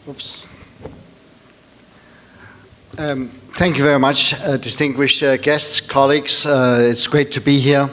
Oops. Thank you very much, distinguished guests, colleagues. It's great to be here,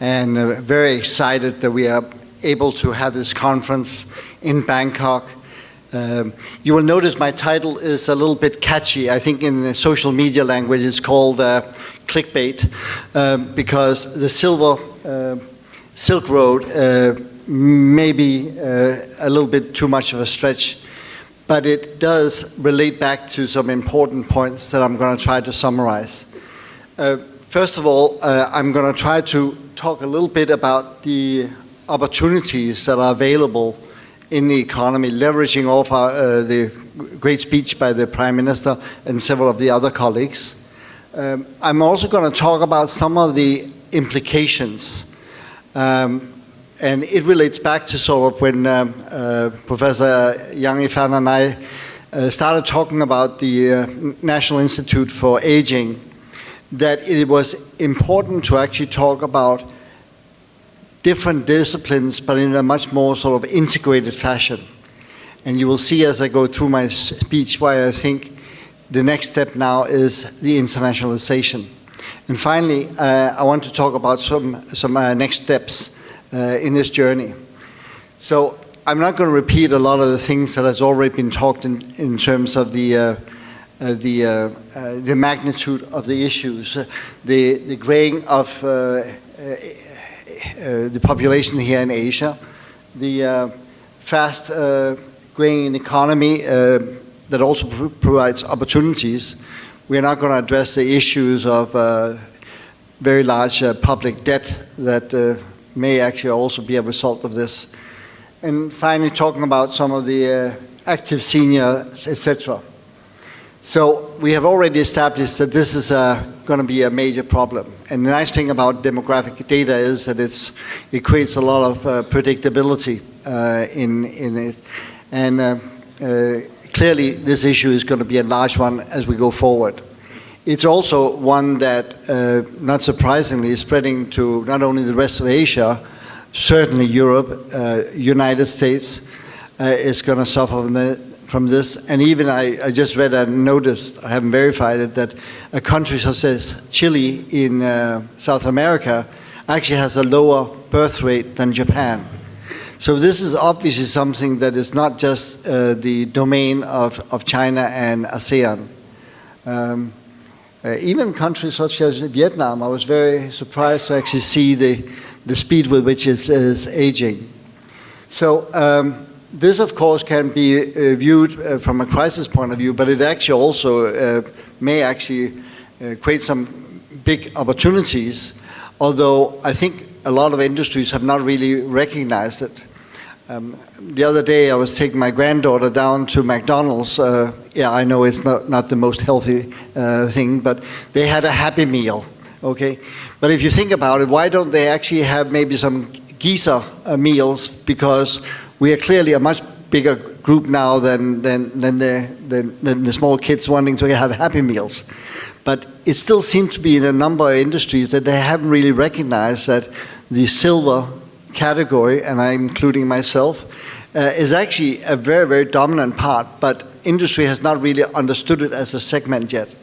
and very excited that we are able to have this conference in Bangkok. You will notice my title is a little bit catchy. I think in the social media language it's called clickbait, because the Silk Road may be a little bit too much of a stretch, but it does relate back to some important points that I'm going to try to summarize. First of all, I'm going to try to talk a little bit about the opportunities that are available in the economy, leveraging off the great speech by the Prime Minister and several of the other colleagues. I'm also going to talk about some of the implications, and it relates back to sort of when Professor Yang Yifan and I started talking about the National Institute for Aging, that it was important to actually talk about different disciplines, but in a much more sort of integrated fashion. And you will see as I go through my speech why I think the next step now is the internationalization. And finally, I want to talk about some next steps in this journey. So I'm not going to repeat a lot of the things that has already been talked in terms of the magnitude of the issues, the graying of the population here in Asia, the fast graying economy that also provides opportunities. We're not going to address the issues of very large public debt that may actually also be a result of this. And finally, talking about some of the active seniors, etc. So we have already established that this is going to be a major problem. And the nice thing about demographic data is that it creates a lot of predictability in it. And clearly, this issue is going to be a large one as we go forward. It's also one that, not surprisingly, is spreading to not only the rest of Asia, certainly Europe, United States is going to suffer from this. And even I just read and noticed, I haven't verified it, that a country such as Chile in South America actually has a lower birth rate than Japan. So this is obviously something that is not just the domain of China and ASEAN. Even countries such as Vietnam, I was very surprised to actually see the speed with which it is aging. So this, of course, can be viewed from a crisis point of view, but it actually also may actually create some big opportunities, although I think a lot of industries have not really recognized it. The other day I was taking my granddaughter down to McDonald's. Yeah, I know it's not the most healthy thing, but they had a Happy Meal, okay? But if you think about it, why don't they actually have maybe some geezer meals? Because we are clearly a much bigger group now than the small kids wanting to have Happy Meals. But it still seems to be in a number of industries that they haven't really recognized that the silver category, and I'm including myself, is actually a very, very dominant part, but industry has not really understood it as a segment yet.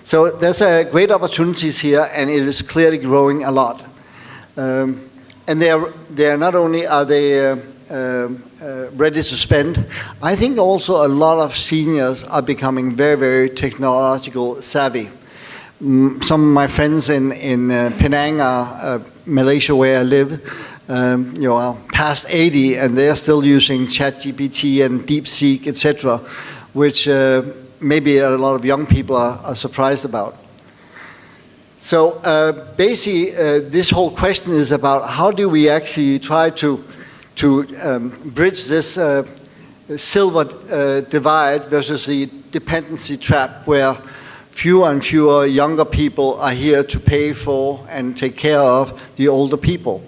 So there's great opportunities here, and it is clearly growing a lot. And they are not only are they ready to spend, I think also a lot of seniors are becoming very, very technological savvy. Some of my friends in Penang, Malaysia, where I live, are past 80, and they're still using ChatGPT and DeepSeek, etc., which maybe a lot of young people are surprised about. So basically, this whole question is about how do we actually try to bridge this silver divide versus the dependency trap, where fewer and fewer younger people are here to pay for and take care of the older people.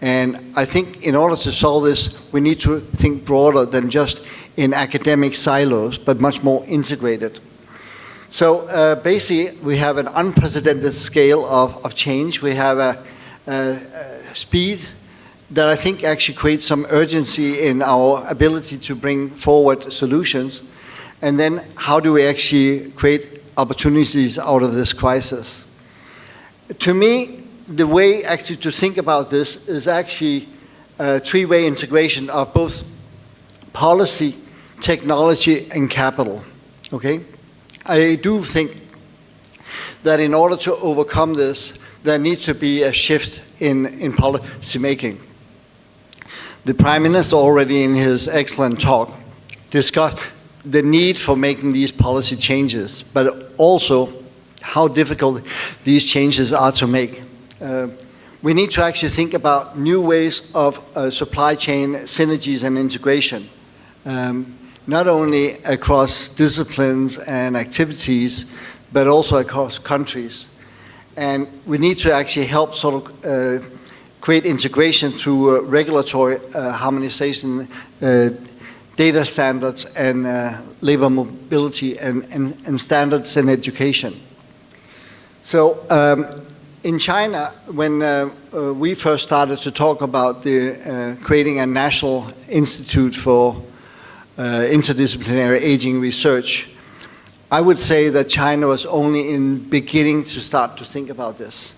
And I think in order to solve this, we need to think broader than just in academic silos, but much more integrated. So basically, we have an unprecedented scale of change. We have a speed that I think actually creates some urgency in our ability to bring forward solutions. And then how do we actually create opportunities out of this crisis? To me, the way actually to think about this is actually a three-way integration of both policy, technology, and capital. Okay? I do think that in order to overcome this, there needs to be a shift in policy making. The Prime Minister already in his excellent talk discussed the need for making these policy changes, but also how difficult these changes are to make. We need to actually think about new ways of supply chain synergies and integration, not only across disciplines and activities, but also across countries. And we need to actually help sort of create integration through regulatory harmonization, data standards, and labor mobility, and standards in education. So in China, when we first started to talk about creating a national institute for interdisciplinary aging research, I would say that China was only in beginning to start to think about this.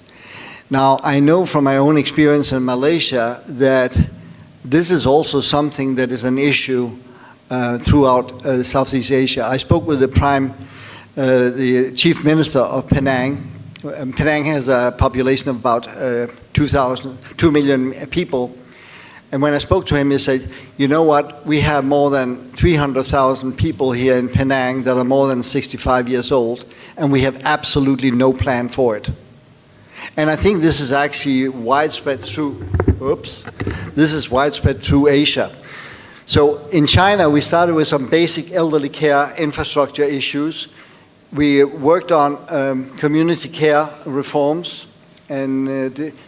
Now, I know from my own experience in Malaysia that this is also something that is an issue throughout Southeast Asia. I spoke with the Chief Minister of Penang. Penang has a population of about 2 million people. And when I spoke to him, he said, you know what, we have more than 300,000 people here in Penang that are more than 65 years old, and we have absolutely no plan for it. And I think this is actually widespread through Asia. So in China, we started with some basic elderly care infrastructure issues. We worked on community care reforms and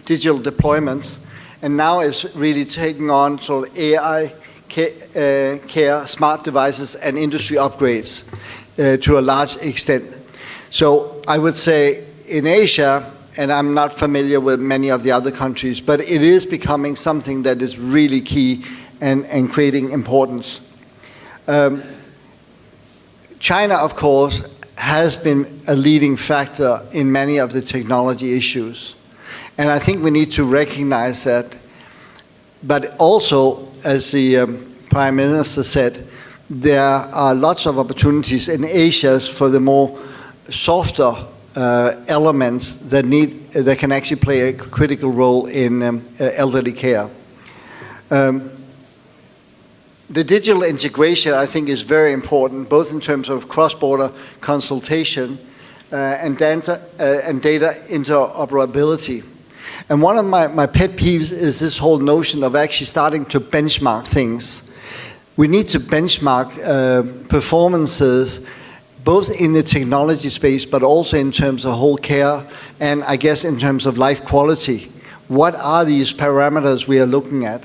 digital deployments. And now it's really taking on sort of AI care, smart devices, and industry upgrades to a large extent. So I would say in Asia, and I'm not familiar with many of the other countries, but it is becoming something that is really key and creating importance. China, of course, has been a leading factor in many of the technology issues. And I think we need to recognize that. But also, as the Prime Minister said, there are lots of opportunities in Asia for the more softer elements that can actually play a critical role in elderly care. The digital integration, I think, is very important, both in terms of cross-border consultation and data interoperability. And one of my pet peeves is this whole notion of actually starting to benchmark things. We need to benchmark performances, both in the technology space, but also in terms of whole care, and I guess in terms of life quality. What are these parameters we are looking at?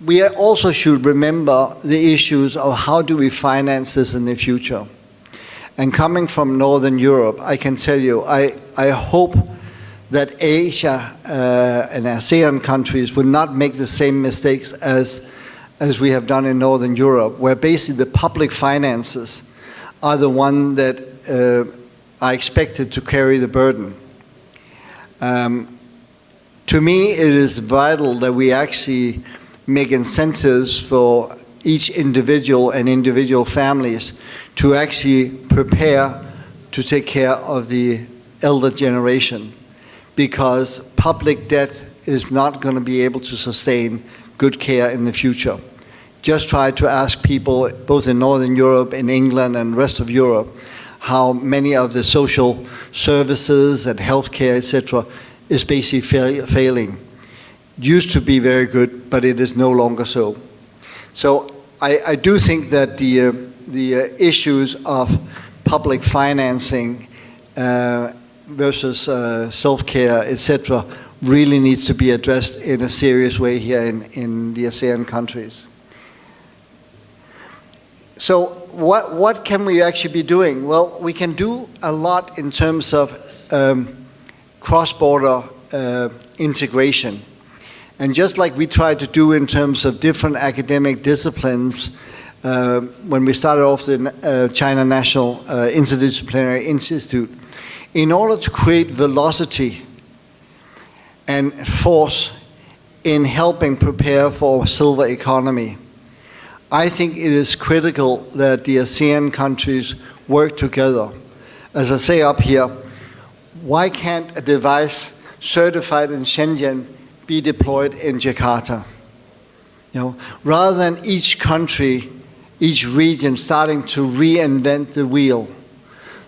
We also should remember the issues of how do we finance this in the future. And coming from Northern Europe, I can tell you, I hope that Asia and ASEAN countries will not make the same mistakes as we have done in Northern Europe, where basically the public finances are the one that are expected to carry the burden. To me, it is vital that we actually make incentives for each individual and individual families to actually prepare to take care of the elder generation, because public debt is not going to be able to sustain good care in the future. Just try to ask people, both in Northern Europe, in England, and the rest of Europe, how many of the social services and healthcare, etc., is basically failing. It used to be very good, but it is no longer so. So I do think that the issues of public financing versus self-care, etc., really needs to be addressed in a serious way here in the ASEAN countries. So what can we actually be doing? Well, we can do a lot in terms of cross-border integration. And just like we try to do in terms of different academic disciplines, when we started off the China National Interdisciplinary Institute, in order to create velocity and force in helping prepare for a silver economy, I think it is critical that the ASEAN countries work together. As I say up here, why can't a device certified in Shenzhen be deployed in Jakarta? You know, rather than each country, each region starting to reinvent the wheel,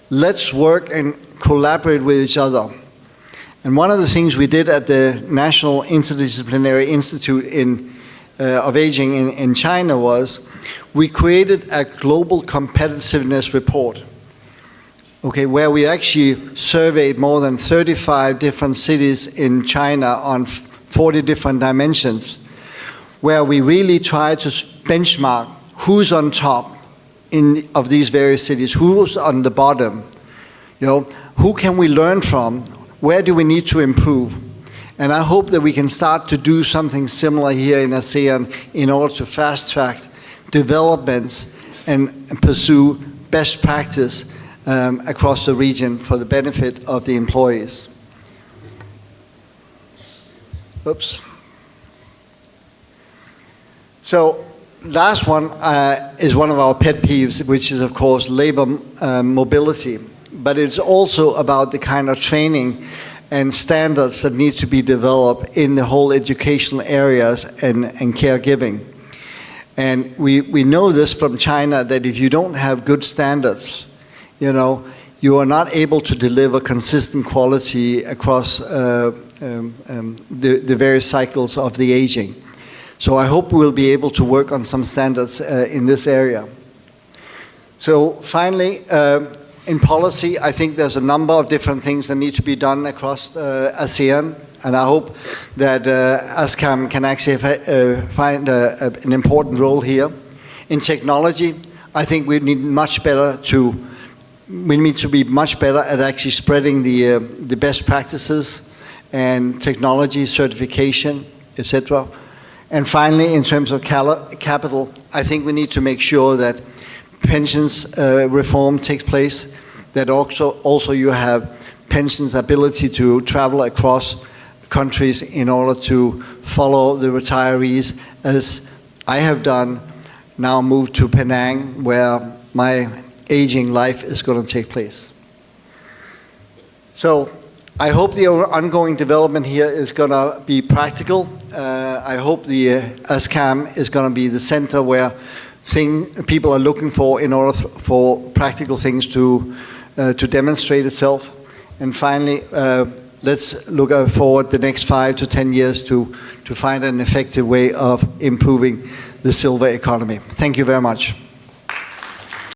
let's work and collaborate with each other. And one of the things we did at the National Interdisciplinary Institute of Aging in China was we created a global competitiveness report, okay, where we actually surveyed more than 35 different cities in China on 40 different dimensions, where we really tried to benchmark who's on top of these various cities, who's on the bottom, you know, who can we learn from, where do we need to improve? And I hope that we can start to do something similar here in ASEAN in order to fast-track developments and pursue best practice across the region for the benefit of the employees. Oops. So last one is one of our pet peeves, which is of course labor mobility, but it's also about the kind of training and standards that need to be developed in the whole educational areas and caregiving. And we know this from China, that if you don't have good standards, you know, you are not able to deliver consistent quality across the various cycles of the aging. So I hope we'll be able to work on some standards in this area. So finally, in policy, I think there's a number of different things that need to be done across ASEAN, and I hope that ASCAM can actually find an important role here. In technology, I think we need to be much better at actually spreading the best practices and technology certification, etc. And finally, in terms of capital, I think we need to make sure that pensions reform takes place, that also you have pensions ability to travel across countries in order to follow the retirees, as I have done, now moved to Penang, where my aging life is going to take place. So I hope the ongoing development here is going to be practical. I hope the ASCAM is going to be the center where people are looking for in order for practical things to demonstrate itself. And finally, let's look forward the next 5 to 10 years to find an effective way of improving the silver economy. Thank you very much.